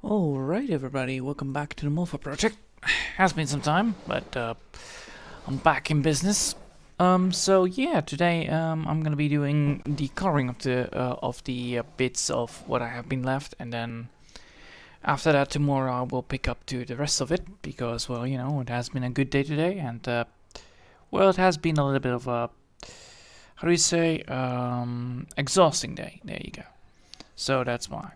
Alright everybody, welcome back to the moth-hawk project. Has been some time, but I'm back in business. So yeah, today I'm gonna be doing the coloring of the bits of what I have been left, and then after that tomorrow I will pick up to the rest of it, because well, you know, it has been a good day today, and well, it has been a little bit of a, how do you say, exhausting day. There you go. So that's why.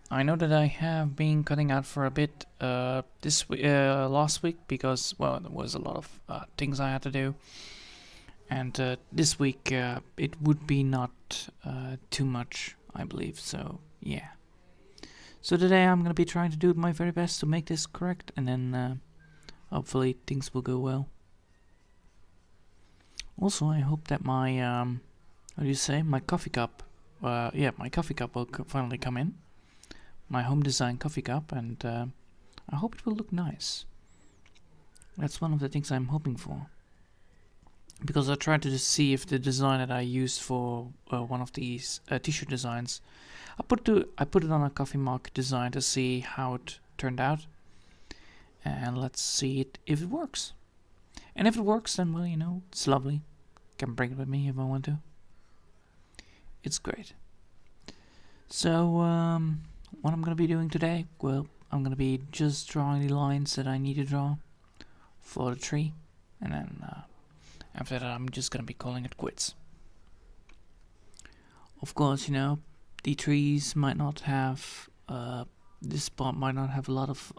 I know that I have been cutting out for a bit last week because, well, there was a lot of things I had to do, and this week it would be not too much, I believe. So yeah. So today I'm gonna be trying to do my very best to make this correct, and then hopefully things will go well. Also, I hope that my how do you say, my coffee cup. Yeah, my coffee cup will finally come in. My home design coffee cup, and I hope it will look nice. That's one of the things I'm hoping for. Because I tried to just see if the design that I used for one of these t-shirt designs, I put it on a coffee mug design to see how it turned out. And let's see if it works. And if it works, then well, you know, it's lovely. Can bring it with me if I want to. It's great. So, what I'm going to be doing today, well, I'm going to be just drawing the lines that I need to draw for the tree. And then, after that, I'm just going to be calling it quits. Of course, you know, the trees might not have, this spot might not have a lot of,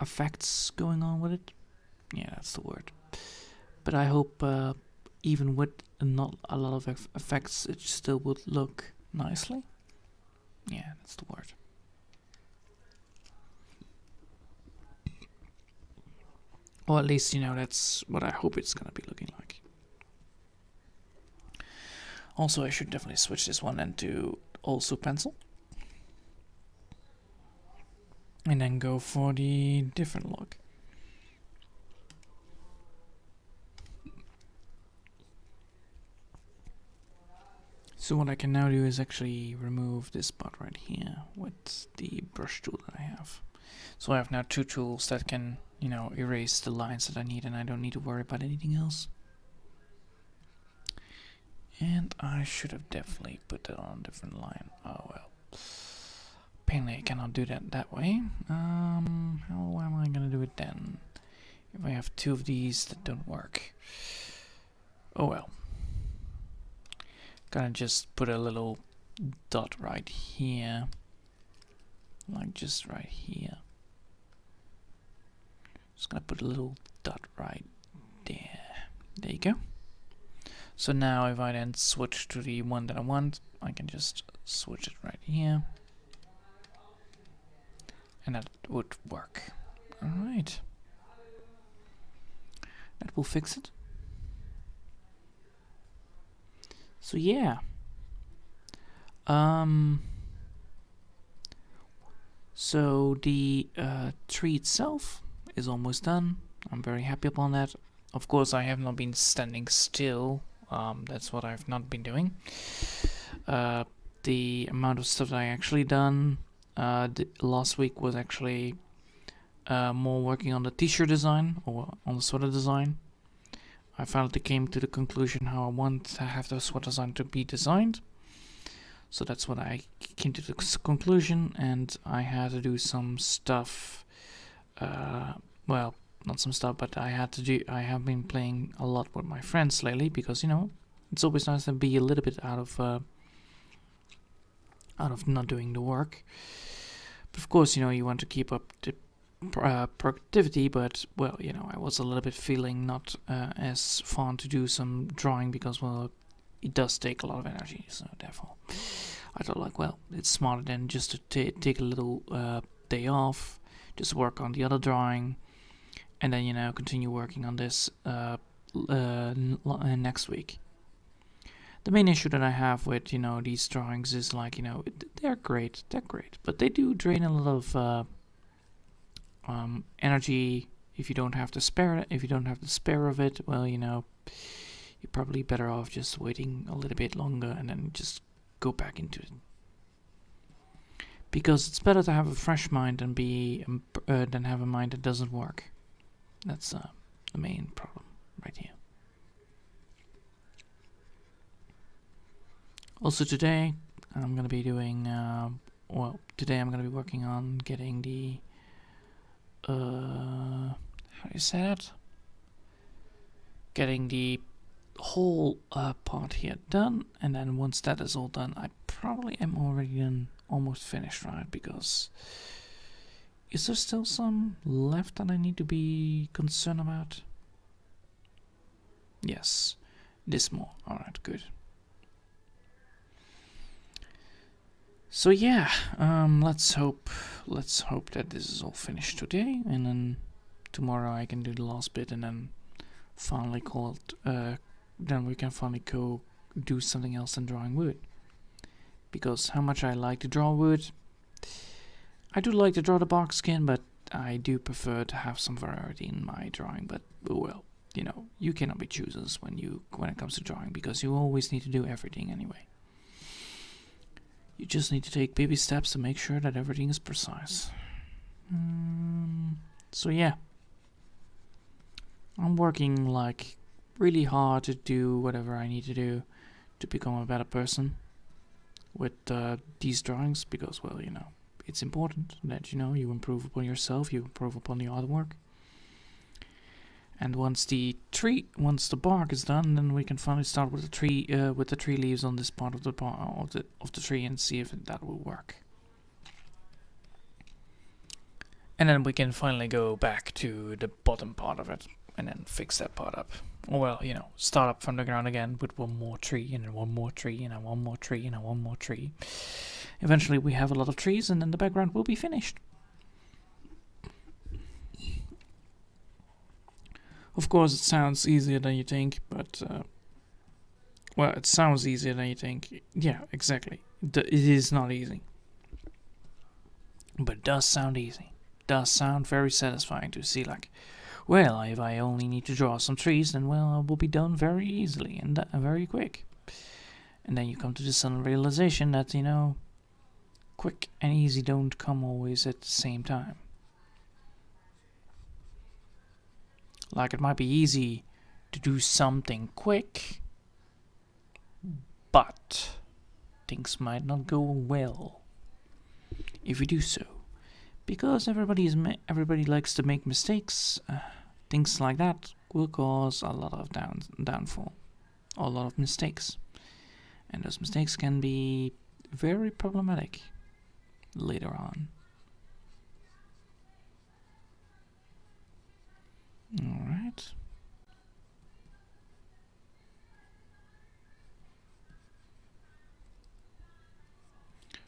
effects going on with it. Yeah, that's the word. But I hope, even with not a lot of effects, it still would look nicely. Yeah, that's the word. Or at least, you know, that's what I hope it's gonna be looking like. Also, I should definitely switch this one into also pencil. And then go for the different look. So what I can now do is actually remove this spot right here with the brush tool that I have. So I have now two tools that can, you know, erase the lines that I need, and I don't need to worry about anything else. And I should have definitely put that on a different line. Oh well. Apparently I cannot do that way. How am I gonna do it then? If I have two of these that don't work. Oh well. Gonna just put a little dot right here, like just right here. Just gonna put a little dot right there. There you go. So now if I then switch to the one that I want, I can just switch it right here. And that would work. Alright. That will fix it. So yeah. So the tree itself is almost done. I'm very happy upon that. Of course, I have not been standing still. That's what I've not been doing. The amount of stuff that I actually done last week was actually more working on the t-shirt design or on the sweater design. I finally came to the conclusion how I want to have the sweater design to be designed. So that's what I came to the conclusion, and I had to do some stuff. Well, not some stuff, but I have been playing a lot with my friends lately, because you know it's always nice to be a little bit out of not doing the work. But of course, you know, you want to keep up the productivity, but well, you know, I was a little bit feeling not as fun to do some drawing, because well, it does take a lot of energy. So therefore I thought, like, well, it's smarter than just to take a little day off, just work on the other drawing, and then, you know, continue working on this next week. The main issue that I have with, you know, these drawings is, like, you know, they're great, but they do drain a lot of energy. If you don't have to spare of it, well, you know, you're probably better off just waiting a little bit longer and then just go back into it. Because it's better to have a fresh mind than have a mind that doesn't work. That's the main problem right here. Also today, I'm gonna be doing. Today I'm gonna be working on getting the. How do you say that? Getting the whole part here done, and then once that is all done, I probably am already done, almost finished, right? Because is there still some left that I need to be concerned about? Yes, this more. All right, good. So yeah, let's hope that this is all finished today, and then tomorrow I can do the last bit, and then finally call it. Then we can finally go do something else than drawing wood. Because how much I like to draw wood, I do like to draw the bark skin, but I do prefer to have some variety in my drawing. But well, you know, you cannot be choosers when it comes to drawing, because you always need to do everything anyway. You just need to take baby steps to make sure that everything is precise. So yeah, I'm working like really hard to do whatever I need to do to become a better person with these drawings, because, well, you know, it's important that, you know, you improve upon yourself, you improve upon the artwork. And once the bark is done, then we can finally start with the tree leaves on this part of the tree and see if that will work. And then we can finally go back to the bottom part of it and then fix that part up. Or, well, you know, start up from the ground again with one more tree, and then one more tree, and then one more tree, and then one more tree. Eventually we have a lot of trees, and then the background will be finished. Of course, it sounds easier than you think, but, well, it sounds easier than you think. Yeah, exactly. It is not easy. But it does sound easy. It does sound very satisfying to see, like, well, if I only need to draw some trees, then, well, it will be done very easily and very quick. And then you come to the sudden realization that, you know, quick and easy don't come always at the same time. Like, it might be easy to do something quick, but things might not go well if you do so. Because everybody likes to make mistakes, things like that will cause a lot of downfall, a lot of mistakes. And those mistakes can be very problematic later on. Alright.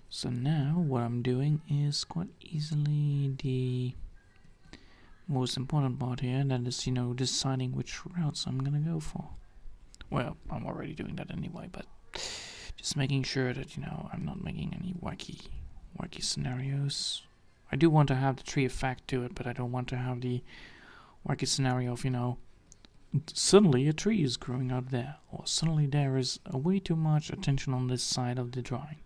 So now what I'm doing is quite easily the most important part here, and that is, you know, deciding which routes I'm gonna go for. Well, I'm already doing that anyway, but just making sure that, you know, I'm not making any wacky scenarios. I do want to have the tree effect to it, but I don't want to have the wacky scenario of, you know, suddenly a tree is growing out there, or suddenly there is way too much attention on this side of the drawing.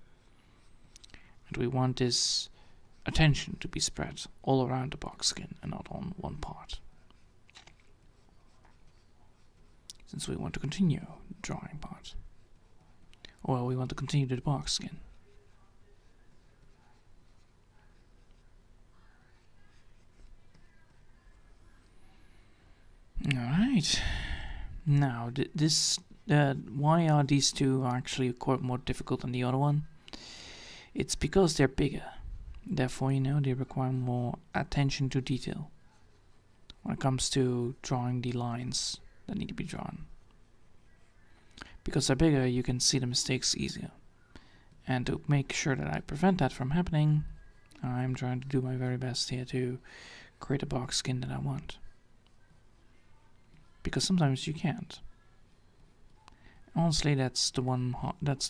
And we want this attention to be spread all around the box skin and not on one part. Since we want to continue the drawing part. Or we want to continue the box skin. Alright. Now, why are these two actually quite more difficult than the other one? It's because they're bigger. Therefore, you know, they require more attention to detail when it comes to drawing the lines that need to be drawn. Because they're bigger, you can see the mistakes easier. And to make sure that I prevent that from happening, I'm trying to do my very best here to create a box skin that I want. Because sometimes you can't. Honestly, that's the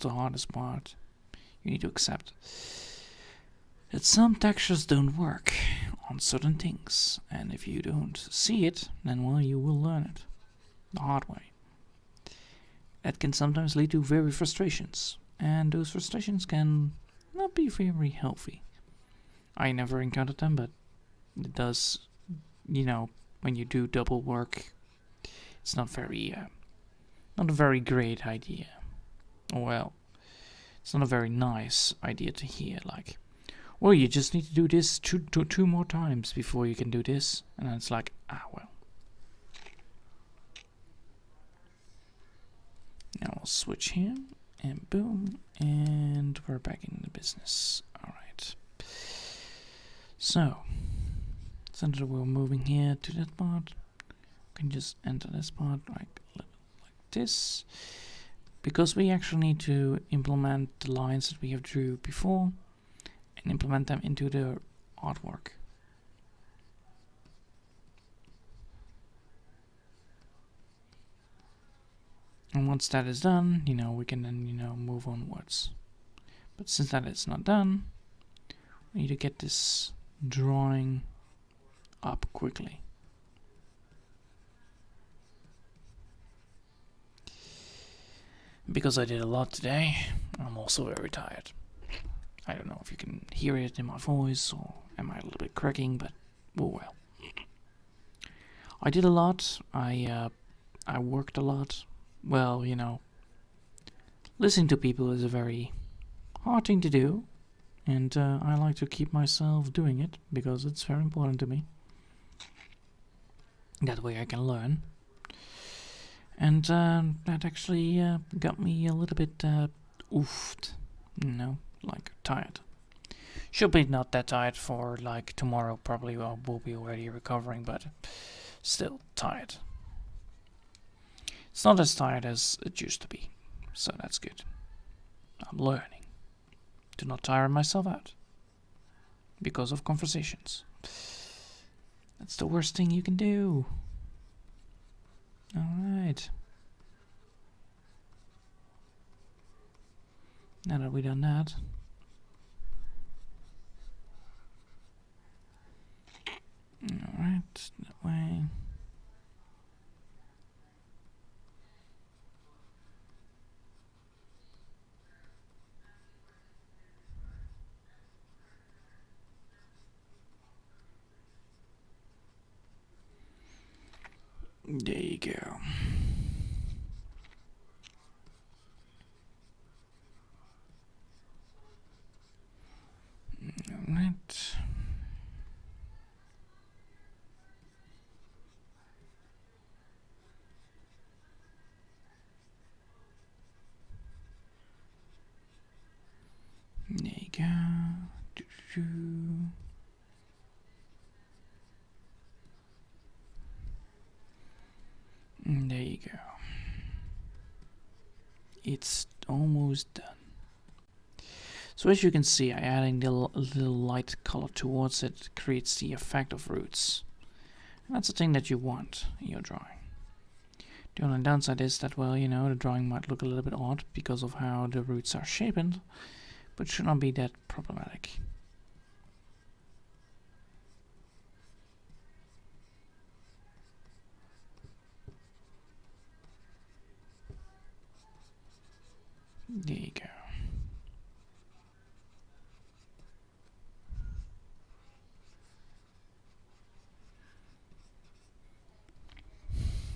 hardest part. You need to accept that some textures don't work on certain things, and if you don't see it, then, well, you will learn it the hard way. That can sometimes lead to very frustrations, and those frustrations can not be very healthy, I never encountered them, but it does, you know, when you do double work, it's not a very great idea. Well, it's not a very nice idea to hear, like, well, you just need to do this two more times before you can do this. And then it's like, well. Now we'll switch here, and boom, and we're back in the business. Alright. So, since we're moving here to that part, we can just enter this part like this. Because we actually need to implement the lines that we have drew before, and implement them into the artwork. And once that is done, we can then, move onwards. But since that is not done, we need to get this drawing up quickly. Because I did a lot today, I'm also very tired. I don't know if you can hear it in my voice, or am I a little bit cracking, but oh well. I did a lot, I worked a lot. Well, listening to people is a very hard thing to do, and I like to keep myself doing it, because it's very important to me. That way I can learn. And that actually got me a little bit oofed, like tired. Should be not that tired for like tomorrow, probably we'll be already recovering, but still tired. It's not as tired as it used to be, so that's good. I'm learning to not tire myself out because of conversations. That's the worst thing you can do. Alright. Now that we've done that, alright, that way. There you go. Alright. There you go. There you go. It's almost done. So as you can see, adding the little light color towards it creates the effect of roots. And that's the thing that you want in your drawing. The only downside is that, well, the drawing might look a little bit odd because of how the roots are shaped, but should not be that problematic. There you go.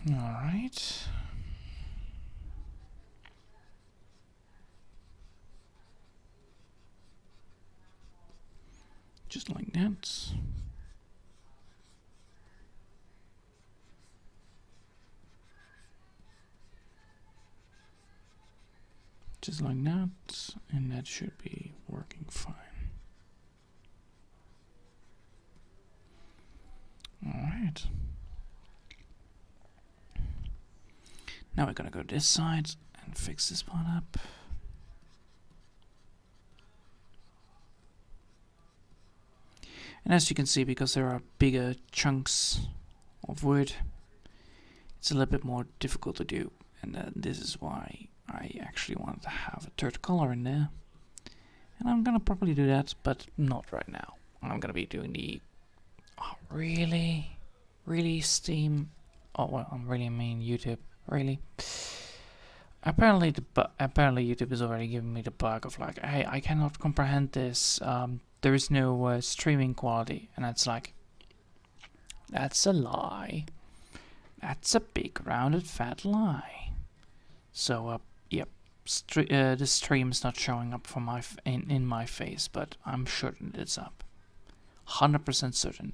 All right. Just like that. Just like that, and that should be working fine. Alright. Now we're gonna go to this side and fix this part up. And as you can see, because there are bigger chunks of wood, it's a little bit more difficult to do. And this is why I actually wanted to have a third color in there. And I'm gonna probably do that, but not right now. I'm gonna be doing the... Oh, really? Really, Steam? Oh, well, I really mean YouTube. Really? Apparently YouTube is already giving me the bug of like, hey, I cannot comprehend this. there is no streaming quality, and that's like, that's a lie. That's a big rounded fat lie. So yep, the stream's not showing up for my in my face, but I'm certain it's up. 100% certain.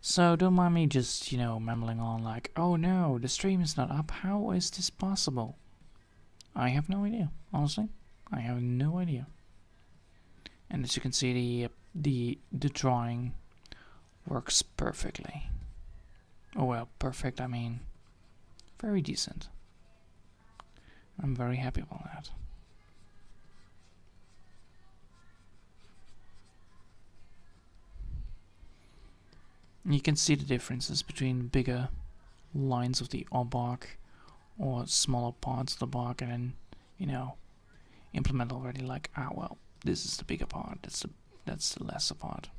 So don't mind me just, you know, mumbling on like, oh no, the stream is not up. How is this possible? I have no idea, honestly. I have no idea. And as you can see, the drawing works perfectly. Oh well, perfect, I mean, very decent. I'm very happy about that. You can see the differences between bigger lines of the bark or smaller parts of the bark, and then, you know, implement already like, ah well, this is the bigger part, that's the lesser part.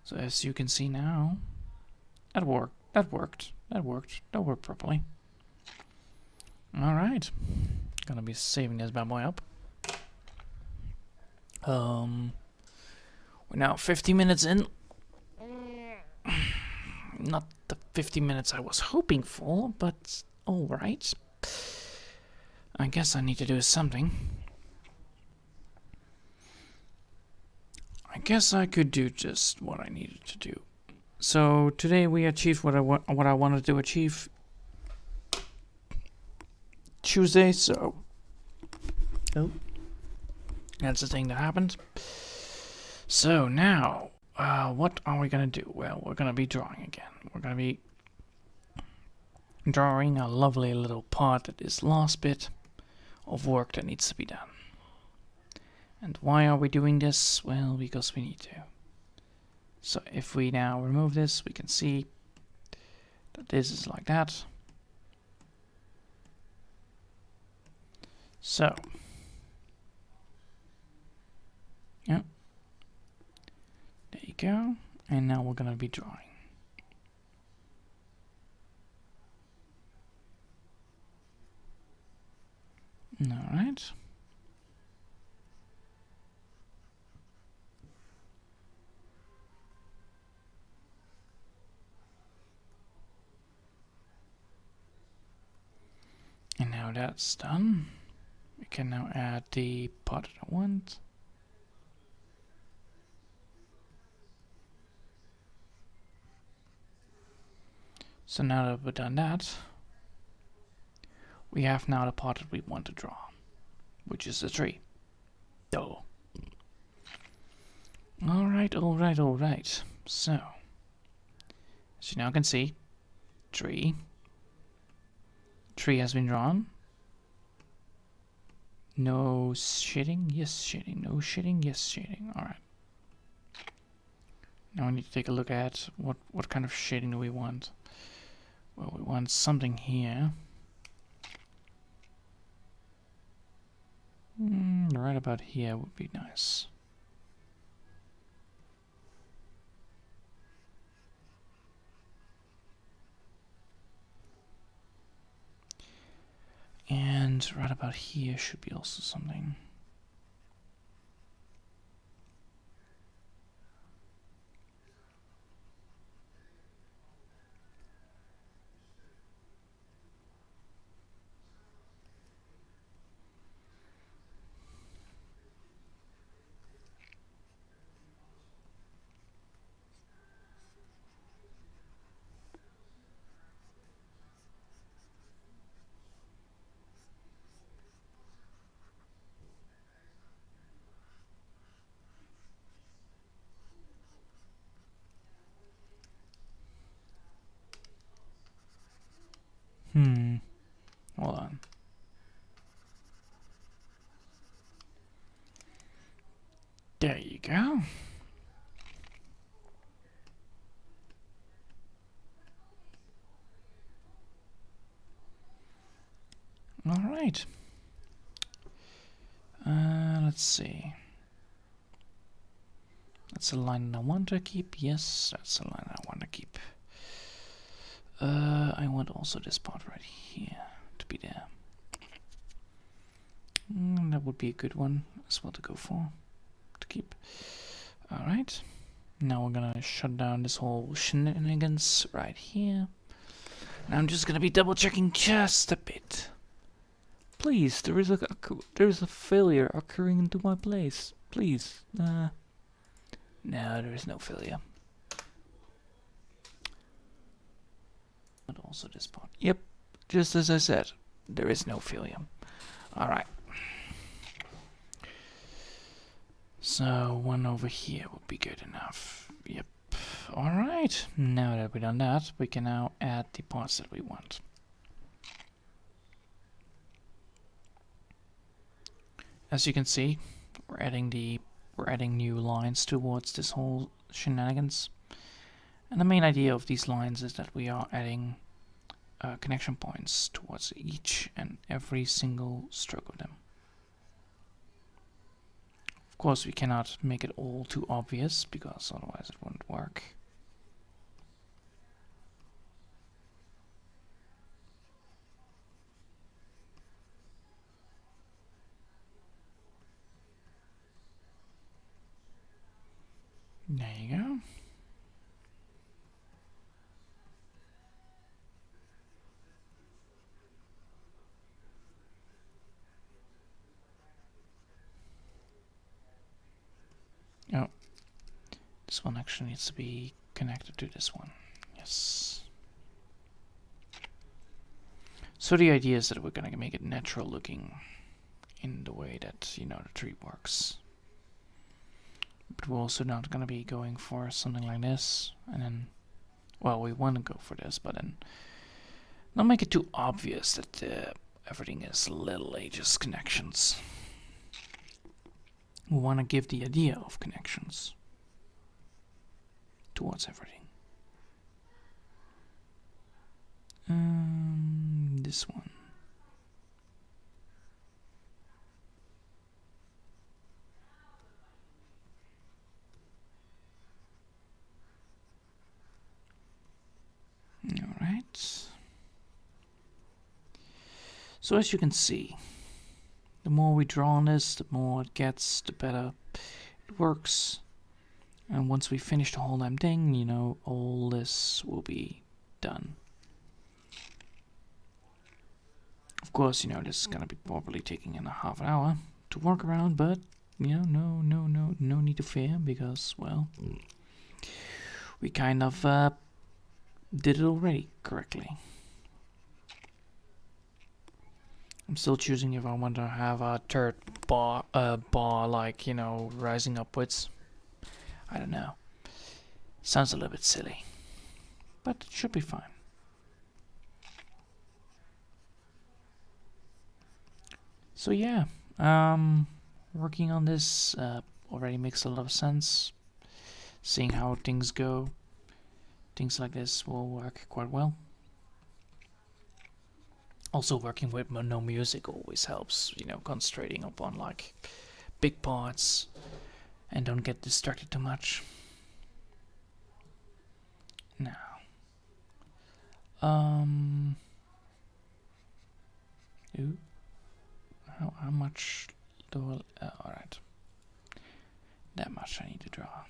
So as you can see now, that worked properly. Alright, gonna be saving this bad boy up. We're now 50 minutes in. Not the 50 minutes I was hoping for, but alright. I guess I need to do something. I guess I could do just what I needed to do. So today we achieved what I wanted to achieve Tuesday, so that's the thing that happened. So now, what are we gonna do? Well, we're gonna be drawing again. We're gonna be drawing a lovely little part at this last bit of work that needs to be done. And why are we doing this? Well, because we need to. So if we now remove this, we can see that this is like that. So, yeah, there you go. And now we're gonna be drawing. All right. And now that's done. We can now add the part that I want. So now that we've done that, we have now the part that we want to draw, which is the tree. Oh. Alright. So, as you now can see, tree has been drawn. No shading, yes shading, no shading, yes shading. Alright. Now we need to take a look at what kind of shading do we want. Well, we want something here. Right about here would be nice. And right about here should be also something. Hold on. There you go. All right. Let's see. That's a line I want to keep. Yes, that's a line I want to keep. I want also this part right here to be there. That would be a good one as well to go for. To keep. Alright. Now we're gonna shut down this whole shenanigans right here. And I'm just gonna be double checking just a bit. Please, there is a failure occurring into my place. Please. No, there is no failure. But also this part. Yep, just as I said, there is no failure. Alright. So one over here would be good enough. Yep. Alright. Now that we've done that, we can now add the parts that we want. As you can see, we're adding new lines towards this whole shenanigans. And the main idea of these lines is that we are adding connection points towards each and every single stroke of them. Of course, we cannot make it all too obvious, because otherwise it wouldn't work. There you go. Oh, this one actually needs to be connected to this one. Yes. So the idea is that we're gonna make it natural looking in the way that, you know, the tree works. But we're also not gonna be going for something like this, and then, well, we want to go for this, but then not make it too obvious that everything is little ages connections. We want to give the idea of connections towards everything. This one. Alright. So as you can see, the more we draw on this, the more it gets, the better it works. And once we finish the whole damn thing, you know, all this will be done. Of course, you know, this is gonna be probably taking in a half an hour to work around, but, you know, no need to fear, because, well, we kind of did it already correctly. I'm still choosing if I want to have a third bar, like, you know, rising upwards. I don't know. Sounds a little bit silly, but it should be fine. So yeah, working on this already makes a lot of sense. Seeing how things go, things like this will work quite well. Also, working with no music always helps, you know, concentrating upon like big parts and don't get distracted too much. Now, ooh, how much do I, alright, that much I need to draw.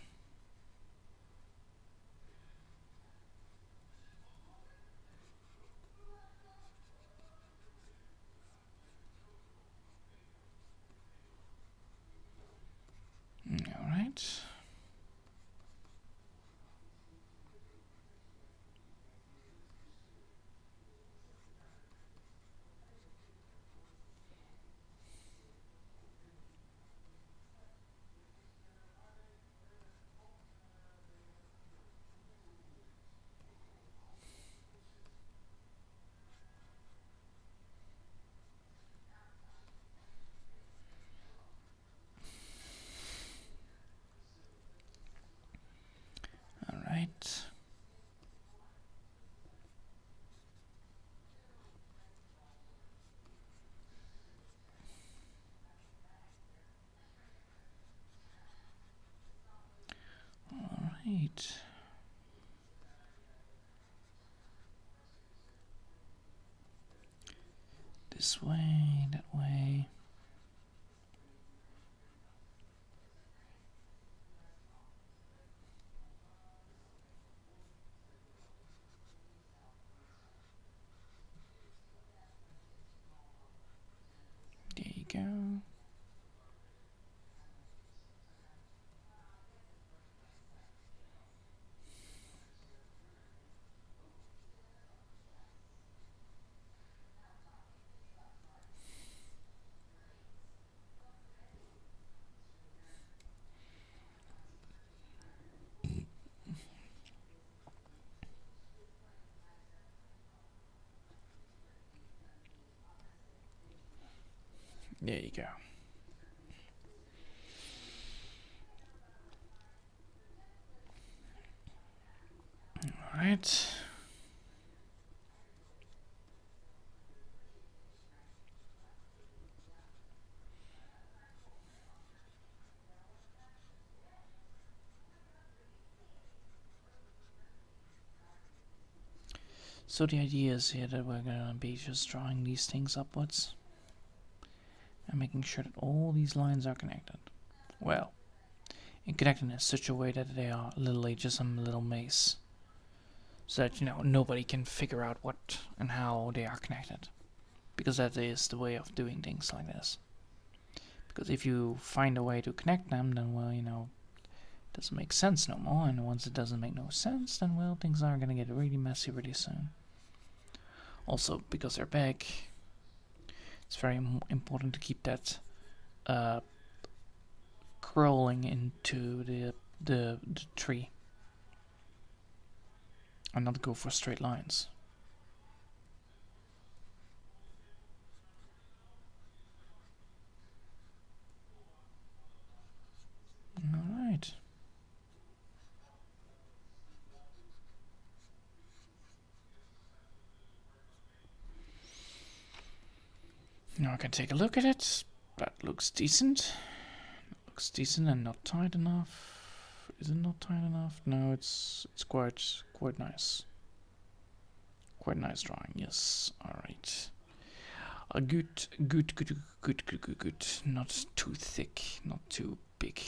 Alright. Alright. Alright. This way, that way. There you go. Alright. So the idea is here that we're gonna be just drawing these things upwards and making sure that all these lines are connected. Well, and connected in such a way that they are literally just some little maze, so that, you know, nobody can figure out what and how they are connected, because that is the way of doing things like this. Because if you find a way to connect them, then, well, you know, it doesn't make sense no more, and once it doesn't make no sense, then, well, things are gonna get really messy really soon. Also, because they're big, it's very important to keep that crawling into the tree and not go for straight lines. Alright. Now I can take a look at it. That looks decent. Looks decent and not tight enough. Is it not tight enough? No, it's quite nice. Quite nice drawing, yes. Alright. Good. Not too thick, not too big.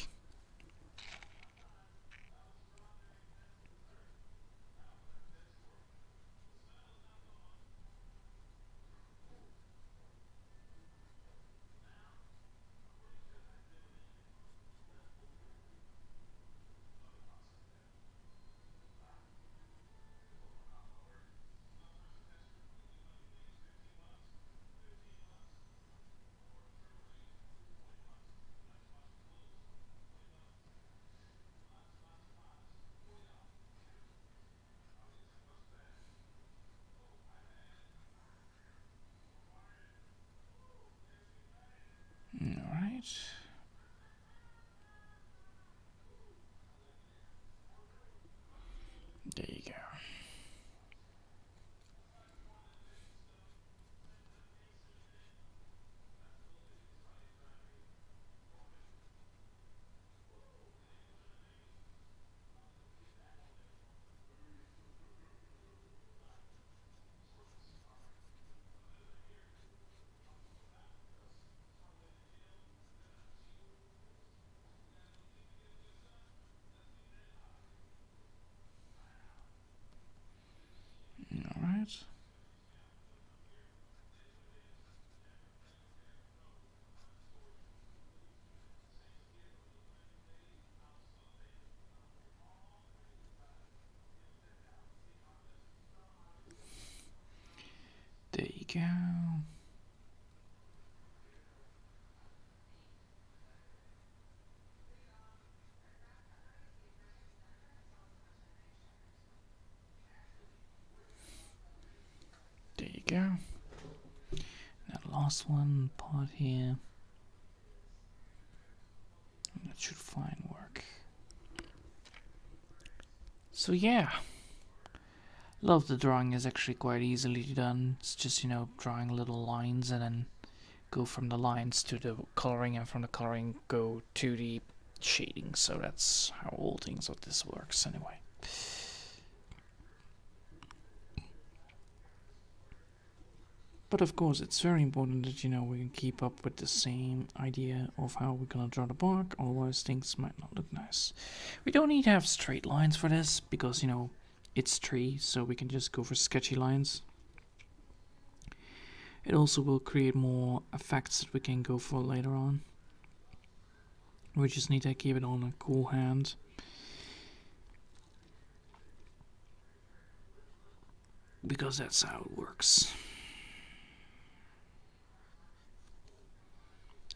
Alright. There you go. Alright. There you go. There you go. That last one part here. That should fine work. So yeah. A lot of the drawing is actually quite easily done. It's just, you know, drawing little lines and then go from the lines to the coloring, and from the coloring go to the shading. So that's how all things of this works anyway. But of course, it's very important that, you know, we can keep up with the same idea of how we're gonna draw the bark, otherwise things might not look nice. We don't need to have straight lines for this, because, you know, it's tree, so we can just go for sketchy lines. It also will create more effects that we can go for later on. We just need to keep it on a cool hand. Because that's how it works.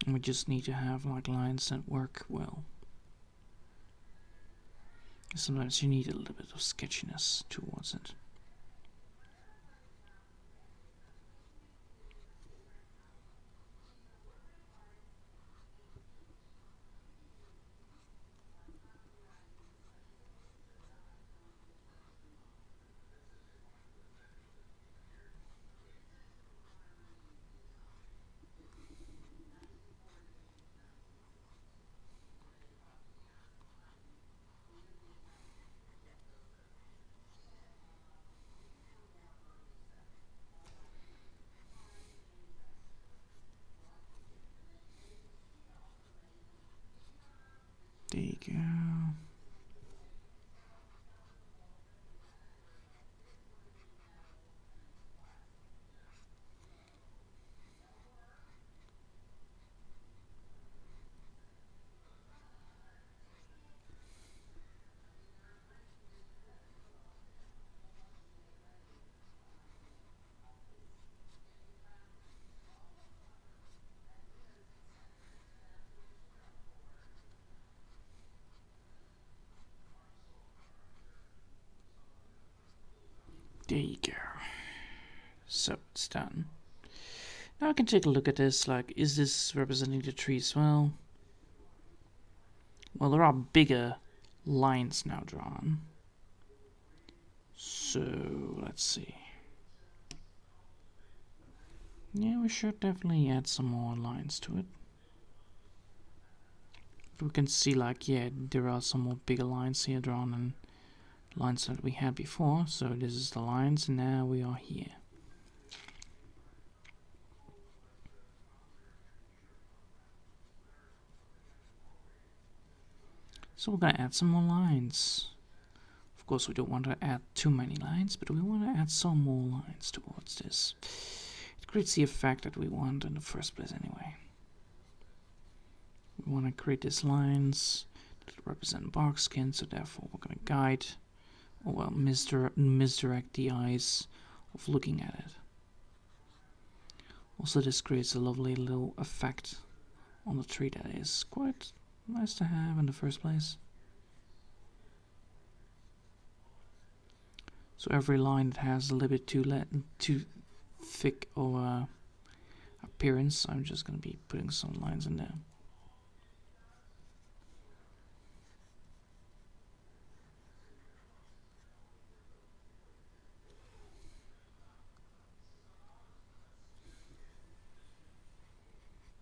And we just need to have like lines that work well. Sometimes you need a little bit of sketchiness towards it. you go. There you go. So it's done. Now I can take a look at this, like, is this representing the trees? Well, there are bigger lines now drawn. So, let's see. Yeah, we should definitely add some more lines to it. We can see, like, yeah, there are some more bigger lines here drawn than lines that we had before. So this is the lines, and now we are here. So we're gonna add some more lines. Of course, we don't want to add too many lines, but we want to add some more lines towards this. It creates the effect that we want in the first place anyway. We want to create these lines that represent bark skin, so therefore we're going to guide, or well, misdirect the eyes of looking at it. Also, this creates a lovely little effect on the tree that is quite nice to have in the first place. So every line that has a little bit too thick of appearance, I'm just going to be putting some lines in there.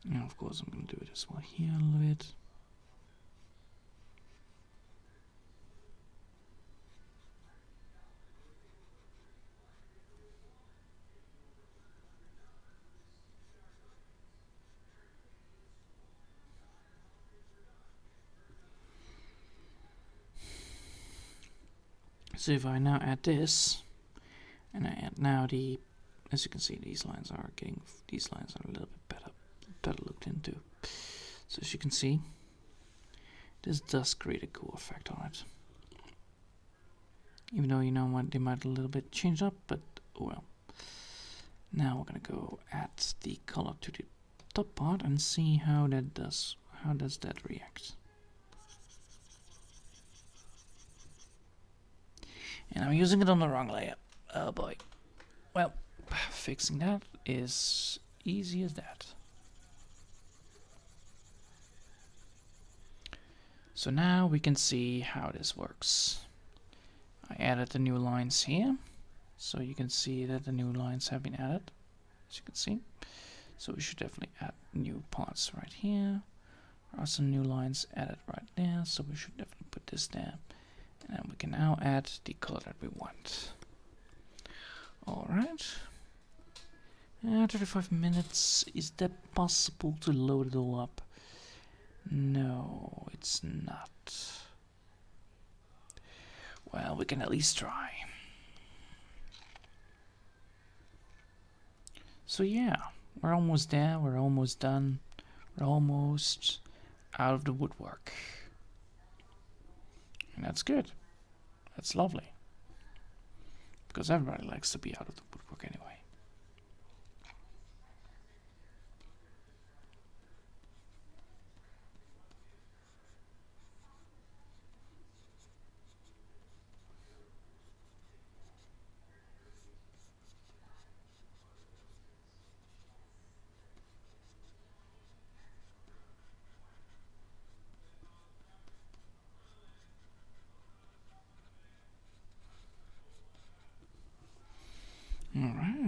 And of course I'm going to do it as well here a little bit. So if I now add this, and I add now the, as you can see, these lines are a little bit better looked into. So as you can see, this does create a cool effect on it. Even though, you know what, they might a little bit change up, but oh well. Now we're gonna go add the color to the top part and see how does that react. And I'm using it on the wrong layer. Oh boy. Well, fixing that is easy as that. So now we can see how this works. I added the new lines here. So you can see that the new lines have been added, as you can see. So we should definitely add new parts right here. There are some new lines added right there, so we should definitely put this there. And we can now add the color that we want. Alright. 35 minutes. Is that possible to load it all up? No, it's not. Well, we can at least try. So yeah, we're almost there, we're almost done. We're almost out of the woodwork. And that's good. That's lovely. Because everybody likes to be out of the woodwork anyway. Alright.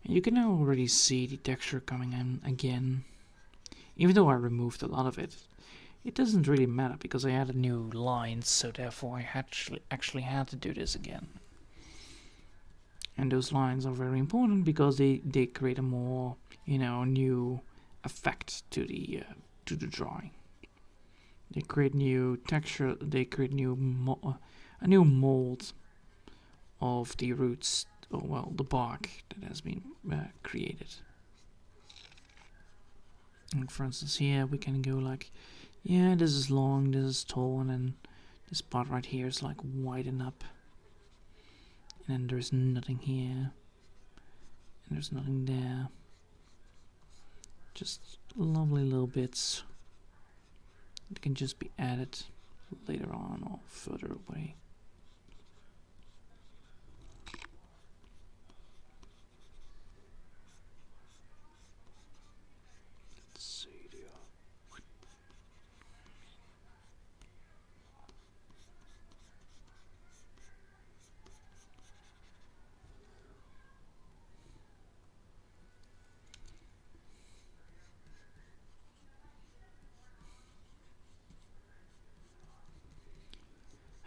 You can now already see the texture coming in again. Even though I removed a lot of it, it doesn't really matter because I added new lines, so therefore I actually had to do this again. And those lines are very important because they create a more, new effect to the drawing. They create new texture. They create a new mold of the roots, or well, the bark that has been created. And for instance, here we can go like, yeah, this is long, this is tall, and then this part right here is like widen up. And then there's nothing here, and there's nothing there. Just lovely little bits that can just be added later on or further away.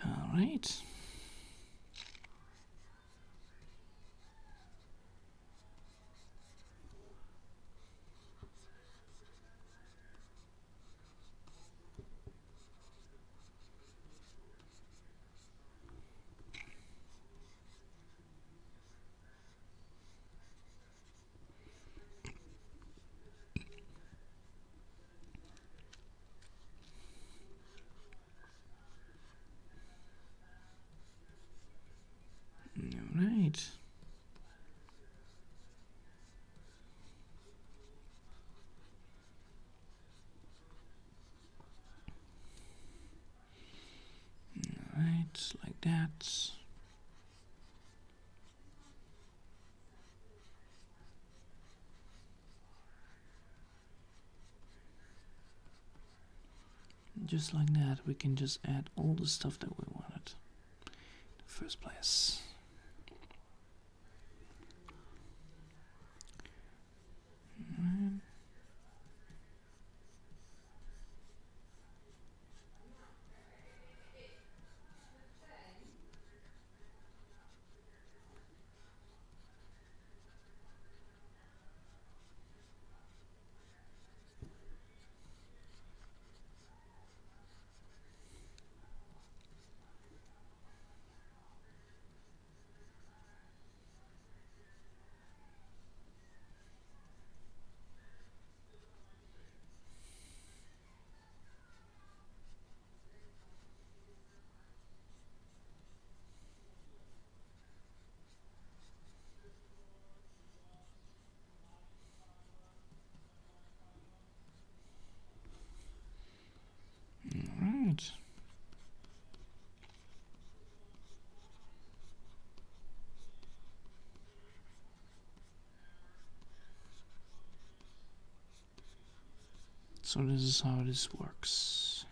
Alright. Alright. Alright, like that. Just like that, we can just add all the stuff that we wanted in the first place. Alright. So this is how this works.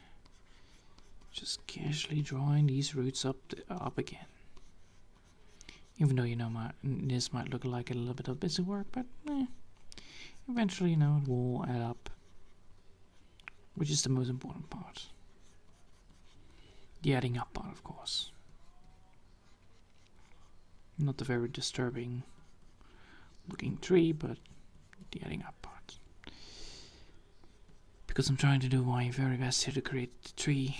Just casually drawing these roots up again. Even though this might look like a little bit of busy work, but eventually it will add up. Which is the most important part. The adding up part, of course. Not the very disturbing looking tree, but the adding up part. Because I'm trying to do my very best here to create the tree.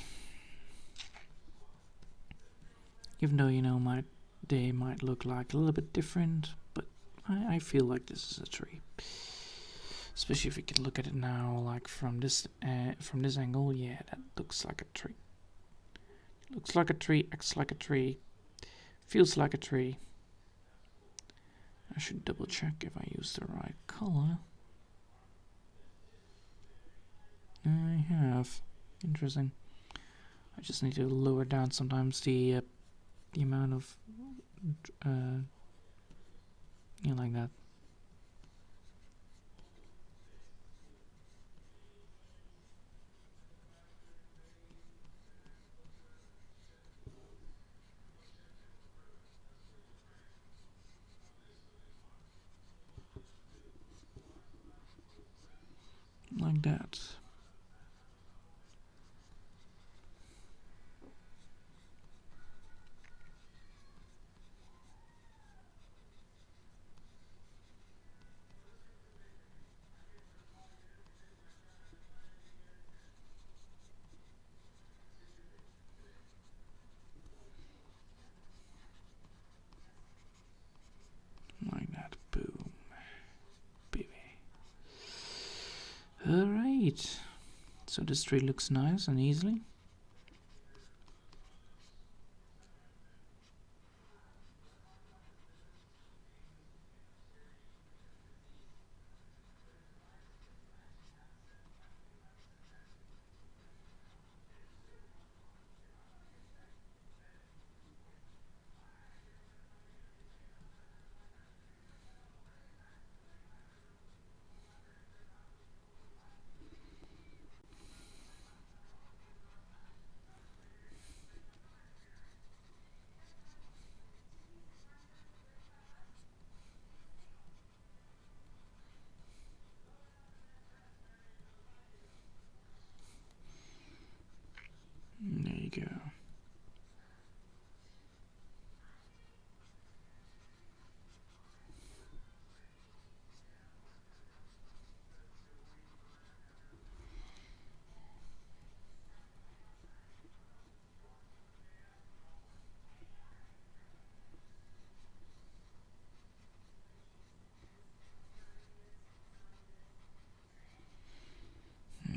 Even though, they might look like a little bit different, but I feel like this is a tree. Especially if you can look at it now, like from this angle, yeah, that looks like a tree. Looks like a tree, acts like a tree, feels like a tree. I should double check if I use the right color. I have. Interesting. I just need to lower down sometimes the amount of like that. that. Like that. Boom. Baby. Alright. So this tree looks nice and easily. There you go.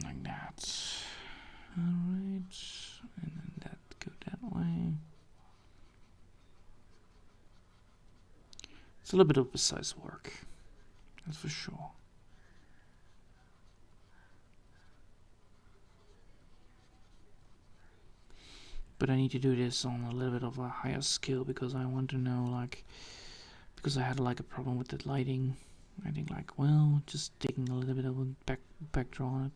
Like that. Alright. And then that go that way. It's a little bit of precise work. That's for sure. But I need to do this on a little bit of a higher scale because I want to know, like, because I had like a problem with the lighting. I think like, well, just taking a little bit of a back draw on it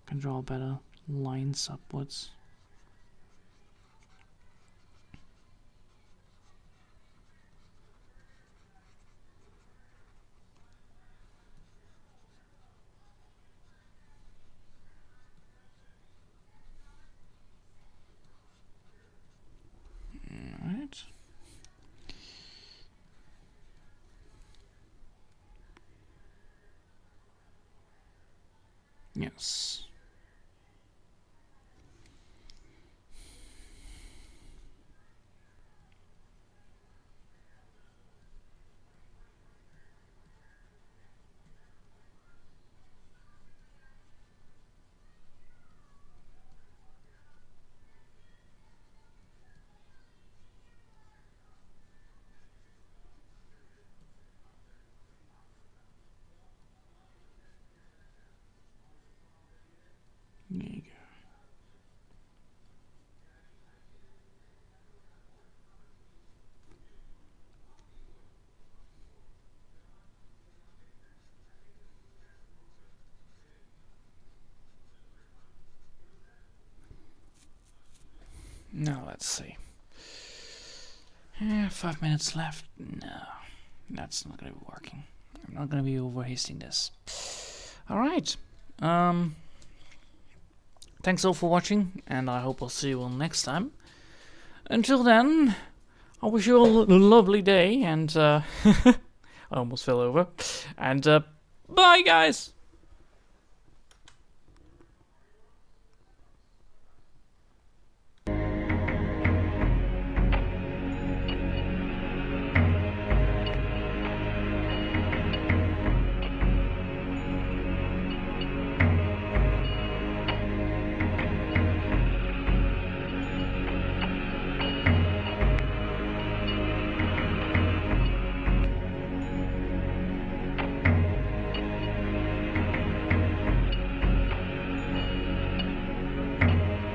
can draw better lines upwards. Alright. Yes. There you go. Now let's see. 5 minutes left. No, that's not gonna be working. I'm not gonna be over hasting this. All right. Thanks all for watching, and I hope I'll see you all next time. Until then, I wish you all a lovely day, and I almost fell over. And bye, guys.